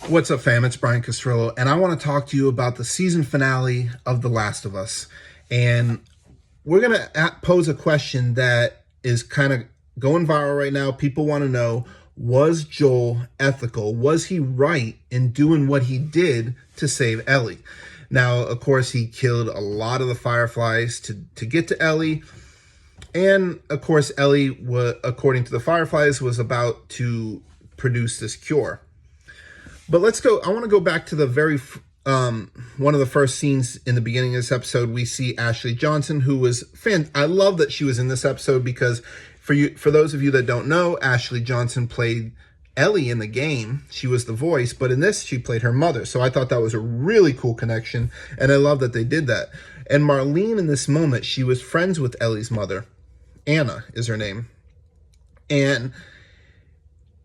What's up, fam? It's Brian Castrillo, and I want to talk to you about the season finale of The Last of Us. And we're going to pose a question that is kind of going viral right now. People want to know, was Joel ethical? Was he right in doing what he did to save Ellie? Now, of course, he killed a lot of the fireflies to get to Ellie. And, of course, Ellie, according to the fireflies, was about to produce this cure. But let's go. I want to go back to the one of the first scenes in the beginning of this episode. We see Ashley Johnson, who was I love that she was in this episode because for those of you that don't know, Ashley Johnson played Ellie in the game. She was the voice, but in this, she played her mother. So I thought that was a really cool connection, and I love that they did that. And Marlene, in this moment, she was friends with Ellie's mother. Anna is her name. And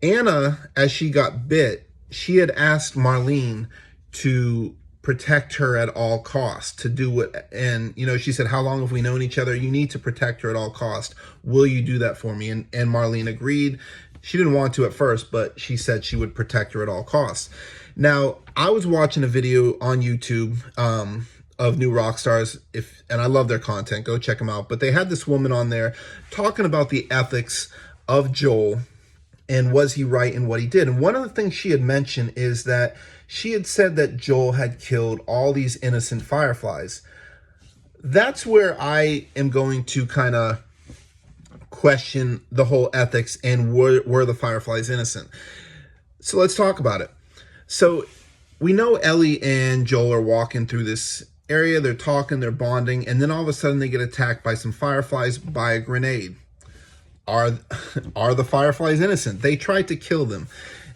Anna, as she got bit, she had asked Marlene to protect her at all costs, to do what, and, she said, how long have we known each other? You need to protect her at all costs. Will you do that for me? And Marlene agreed. She didn't want to at first, but she said she would protect her at all costs. Now, I was watching a video on YouTube of New Rockstars, and I love their content. Go check them out. But they had this woman on there talking about the ethics of Joel and was he right in what he did. And one of the things she had mentioned is that she had said that Joel had killed all these innocent fireflies. That's where I am going to kind of question the whole ethics and were the fireflies innocent. So let's talk about it. So we know Ellie and Joel are walking through this area. They're talking, they're bonding, and then all of a sudden they get attacked by some fireflies by a grenade. Are the fireflies innocent? They tried to kill them.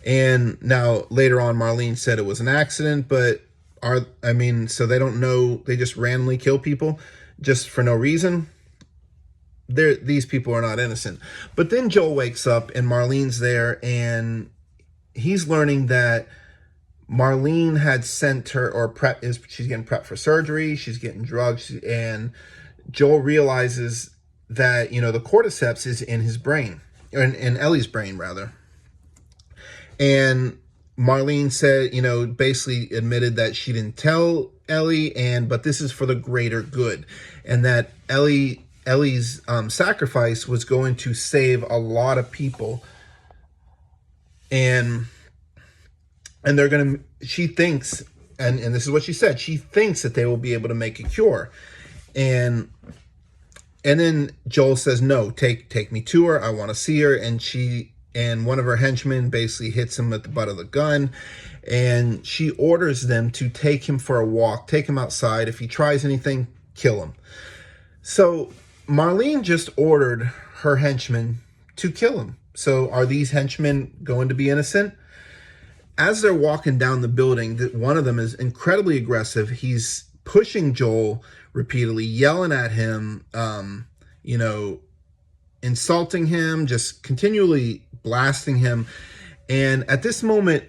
And now later on, Marlene said it was an accident, but so they don't know, they just randomly kill people just for no reason. These people are not innocent. But then Joel wakes up and Marlene's there, and he's learning that Marlene had sent her, or she's getting prepped for surgery, she's getting drugs, and Joel realizes that, the cordyceps is in his brain, or in Ellie's brain, rather. And Marlene said, basically admitted that she didn't tell Ellie, but this is for the greater good. And that Ellie's sacrifice was going to save a lot of people. And she thinks, and this is what she said, she thinks that they will be able to make a cure. And then Joel says, no, take me to her. I want to see her. And one of her henchmen basically hits him with the butt of the gun. And she orders them to take him for a walk, take him outside. If he tries anything, kill him. So Marlene just ordered her henchmen to kill him. So are these henchmen going to be innocent? As they're walking down the building, one of them is incredibly aggressive. He's pushing Joel repeatedly, yelling at him, insulting him, just continually blasting him. And at this moment,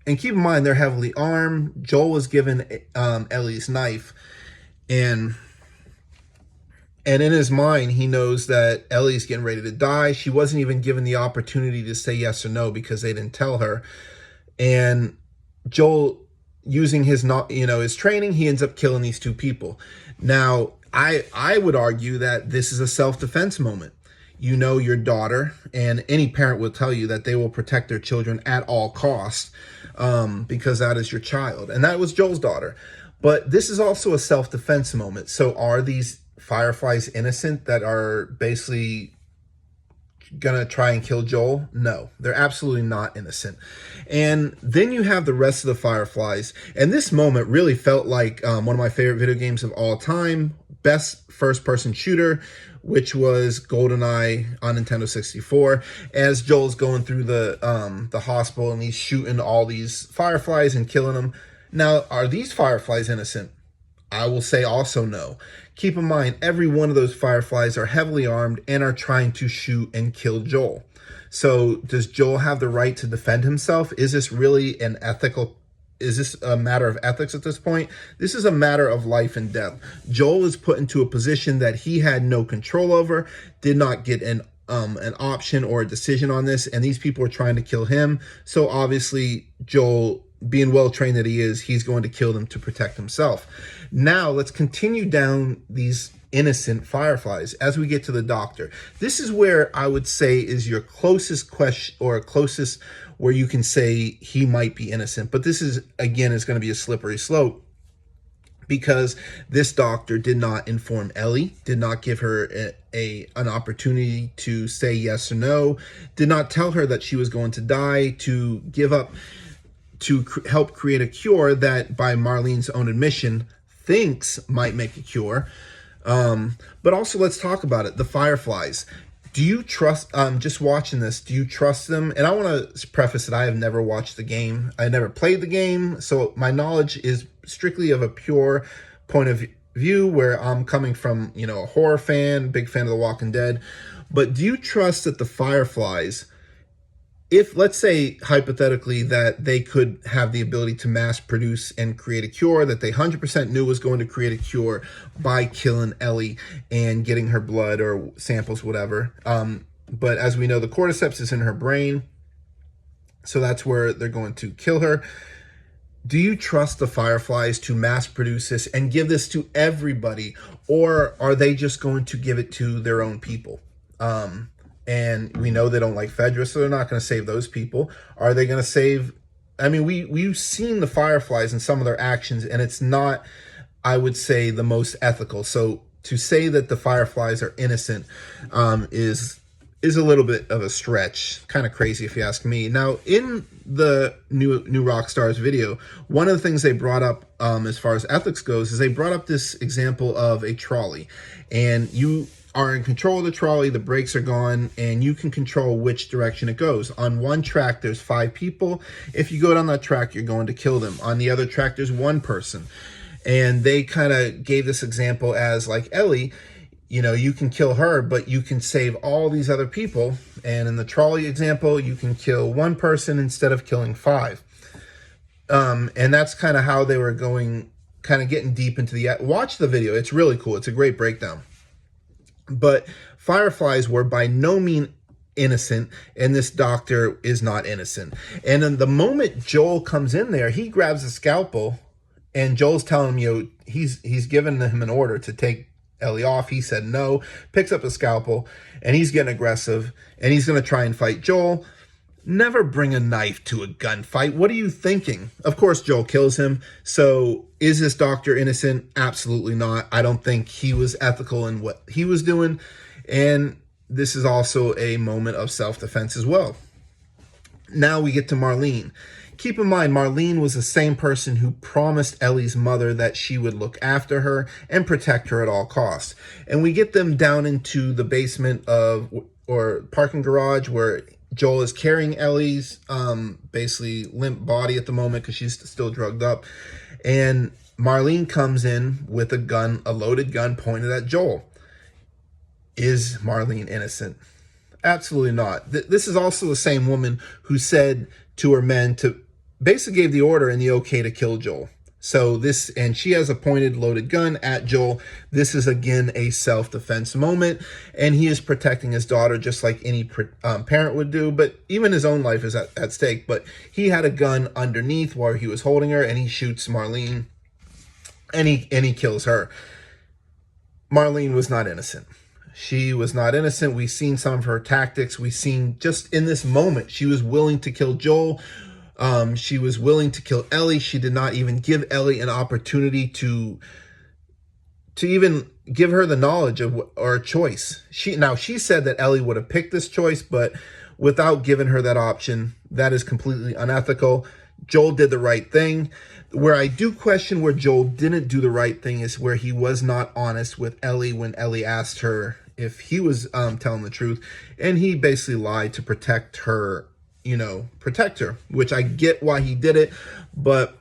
and keep in mind, they're heavily armed. Joel was given Ellie's knife, and in his mind, he knows that Ellie's getting ready to die. She wasn't even given the opportunity to say yes or no because they didn't tell her. And Joel, using his training, he ends up killing these two people. Now, I would argue that this is a self-defense moment. Your daughter, and any parent will tell you that they will protect their children at all costs because that is your child. And that was Joel's daughter. But this is also a self-defense moment. So are these fireflies innocent that are basically gonna try and kill Joel? No, they're absolutely not innocent. And then you have the rest of the fireflies, and this moment really felt like one of my favorite video games of all time, best first-person shooter, which was GoldenEye on Nintendo 64. As Joel's going through the hospital and he's shooting all these fireflies and killing them. Now, are these fireflies innocent? I will say also no. Keep in mind, every one of those fireflies are heavily armed and are trying to shoot and kill Joel. So does Joel have the right to defend himself? Is this really is this a matter of ethics at this point? This is a matter of life and death. Joel is put into a position that he had no control over, did not get an option or a decision on this, and these people are trying to kill him. So obviously Joel, being well trained that he is, he's going to kill them to protect himself. Now let's continue down these innocent fireflies as we get to the doctor. This is where I would say is your closest question, or closest where you can say he might be innocent. But this is, again, is going to be a slippery slope, because this doctor did not inform Ellie, did not give her an opportunity to say yes or no, did not tell her that she was going to die, to give up, to help create a cure that, by Marlene's own admission, thinks might make a cure. But also, let's talk about it. The fireflies. Do you trust, just watching this, do you trust them? And I want to preface that I have never watched the game. I never played the game, so my knowledge is strictly of a pure point of view, where I'm coming from, you know, a horror fan, big fan of The Walking Dead. But do you trust that the fireflies, if, let's say, hypothetically, that they could have the ability to mass produce and create a cure, that they 100% knew was going to create a cure by killing Ellie and getting her blood or samples, whatever. But as we know, the cordyceps is in her brain, so that's where they're going to kill her. Do you trust the fireflies to mass produce this and give this to everybody, or are they just going to give it to their own people? And we know they don't like Fedra, so they're not going to save those people. Are they going to save... I mean, we've seen the fireflies and some of their actions, and it's not, I would say, the most ethical. So to say that the fireflies are innocent is a little bit of a stretch. Kind of crazy, if you ask me. Now, in the new Rockstar's video, one of the things they brought up as far as ethics goes is they brought up this example of a trolley. And you are in control of the trolley, the brakes are gone, and you can control which direction it goes. On one track, there's 5 people. If you go down that track, you're going to kill them. On the other track, there's 1 person. And they kind of gave this example as, like, Ellie, you know, you can kill her, but you can save all these other people. And in the trolley example, you can kill 1 person instead of killing 5. And that's kind of how they were going, kind of getting deep into the... Watch the video. It's really cool. It's a great breakdown. But fireflies were by no means innocent, and this doctor is not innocent. And in the moment Joel comes in there, he grabs a scalpel, and Joel's telling him, you know, he's given him an order to take Ellie off. He said no, picks up a scalpel, and he's getting aggressive, and he's going to try and fight Joel. Never bring a knife to a gunfight. What are you thinking? Of course, Joel kills him. So is this doctor innocent? Absolutely not. I don't think he was ethical in what he was doing. And this is also a moment of self-defense as well. Now we get to Marlene. Keep in mind, Marlene was the same person who promised Ellie's mother that she would look after her and protect her at all costs. And we get them down into the basement of, or parking garage, where Joel is carrying Ellie's basically limp body at the moment because she's still drugged up. And Marlene comes in with a gun, a loaded gun pointed at Joel. Is Marlene innocent? Absolutely not. This is also the same woman who said to her men to basically gave the order and the okay to kill Joel. So this, and she has a pointed loaded gun at Joel. This is, again, a self-defense moment, and he is protecting his daughter just like any parent would do, but even his own life is at stake. But he had a gun underneath while he was holding her, and he shoots Marlene, and he kills her. Marlene was not innocent. She was not innocent. We've seen some of her tactics. We've seen just in this moment, she was willing to kill Joel. She was willing to kill Ellie. She did not even give Ellie an opportunity to even give her the knowledge of or a choice. She said that Ellie would have picked this choice, but without giving her that option, that is completely unethical. Joel did the right thing. Where I do question where Joel didn't do the right thing is where he was not honest with Ellie when Ellie asked her if he was telling the truth, and he basically lied to protect her. Protect her, which I get why he did it, but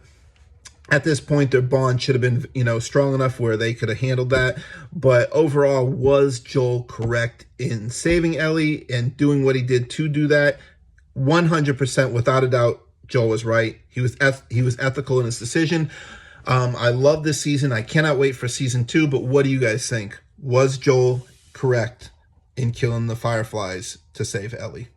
at this point, their bond should have been, strong enough where they could have handled that. But overall, was Joel correct in saving Ellie and doing what he did to do that? 100%, without a doubt, Joel was right. He was ethical in his decision. I love this season. I cannot wait for season 2, but what do you guys think? Was Joel correct in killing the fireflies to save Ellie.